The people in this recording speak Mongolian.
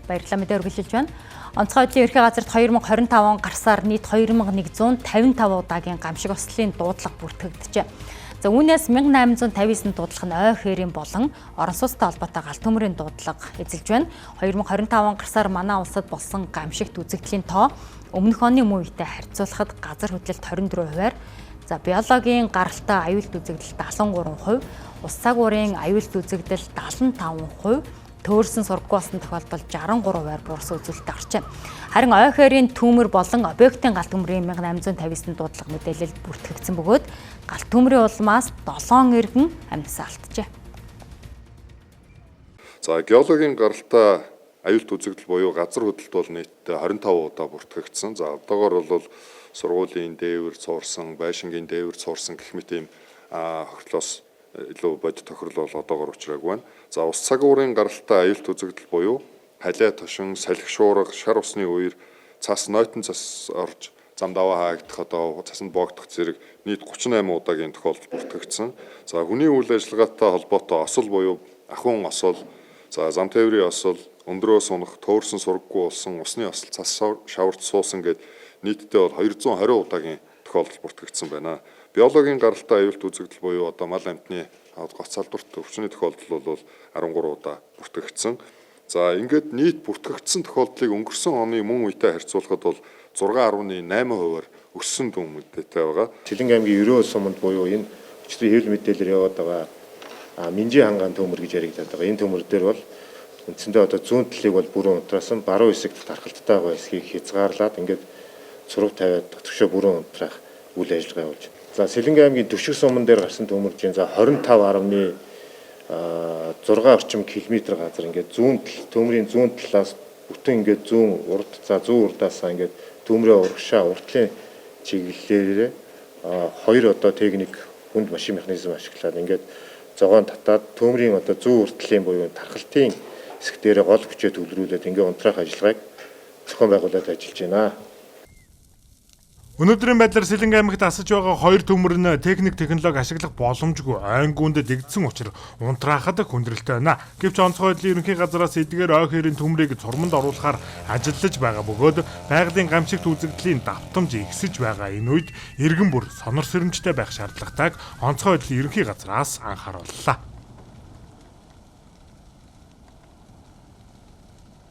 Баярлалаа мэдээ үргэлжилж байна. Онцгой байдлын ерхий газарт 2025 он гарсаар нийт 2155 удаагийн гамшиг ослын дуудлага бүртгэгджээ. За үүнээс 1859 дуудлага нь ой хээрийн болон орон сууцтай холбоотой галт төмрийн дуудлага эзэлж байна. 2025 он гарсаар манай улсад болсон гамшигт үзэгдлийн тоо өмнөх оны мөн үетэй харьцуулахад газар хөдлөлт 24%-аар, за биологийн гаралтай аюулт үзэгдэл 73%, ус цагуурын аюулт үзэгдэл 75%, төөрсөн сургаггүй болсон тохиолдол 63%-аар буурсан үзүүлэлт гарчээ. Харин ой хээрийн төмөр болон объектын галт төмрийн 1859 дуудлага мэдээлэл бүртгэгдсэн бөгөөд галт төмрийн улмаас 7 иргэн амьсаа алджээ. За геологийн гаралтай аюулт үзэгдэл буюу газар хөдлөлт бол нийтдээ 25 удаа бүртгэгдсэн. За одоогоор бол сургуулийн дээвэр цуурсан, байшингийн дээвэр цуурсан гэх мэт ийм хохирлоос илүү бодит тохирол бол одоогоор учраагүй байна. За ус цагуурын гаралтай аюулт үзэгдэл буюу халиа тошин, салхи шуурга, шар усны үер, цас нойтон цас орж зам даваа хаагдах одоо цасанд боогдох зэрэг нийт 38 удаагийн тохиолдол бүртгэгдсэн. За хүний үйл ажиллагаатай холбоотой осол буюу ахуйн осол, за зам тээврийн осол, өндрөөс унах, төөрсөн сургаггүй болсон, усны осол, цас шаварт суусан гэд нийтдээ бол 220 удаагийн тохиолдол бүртгэгдсэн байна. Биологийн гаралтай аюулт үзэгдэл буюу одоо мал амьтны гоц салдварт өвчний тохиолдол бол 13 удаа бүртгэгдсэн. За ингээд нийт бүртгэгдсэн тохиолдлыг өнгөрсөн оны мөн үетэй харьцуулахад бол 6.8%-аар өссөн дүн мэдээтэй байгаа. Сэлэнг аймгийн 90 суманд буюу энэ өчтөр хэвлэл мэдээлэлээр яваад байгаа Минжи хангаан төмөр гэж яригдаад байгаа. Энэ төмөр дээр бол үндсэндээ одоо зүүн талыг бол бүрэн унтраасан, баруун хэсэгт тархалттай байгаа хэсгийг хязгаарлаад ингээд зураг тавиад төвшөө бүрэн унтраах үйл ажиллагаа явуулж. За Сэлэнг аймгийн Төвшиг суман дээр гарсан төмөржийн за 25.6 орчим километр газар ингээд зүүн тал төмрийн зүүн талаас бүтэн ингээд зүүн урд за зүүн урдаасаа ингээд төмрөө урагшаа уртлын чиглэлээр хоёр одоо техник хүнд машин механизм ашиглаад ингээд зогоон татаад төмрийн одоо зүүн уртлын буюу тархалтын хэсэг дээр гол хүчээ төвлөрүүлээд ингээд унтраах ажиллагааг зохион байгуулад ажиллаж байна. Өнөөдрийн байдлаар Сэлэнг аймагт асаж байгаа хоёр төмөр нь техник технологи ашиглах боломжгүй айнгуунд дэгдсэн учраас унтраахад хүндрэлтэй байна. Гэвч онцгой байдлын ерөнхий газраас эдгээр ой хээрийн төмрийг зурманд оруулахаар ажиллаж байгаа бөгөөд байгалийн гамшигт үзэгдлийн давтамж ихсэж байгаа энэ үед иргэн бүр сонор сэрэмжтэй байх шаардлагатайг онцгой байдлын ерөнхий газраас анхаарууллаа.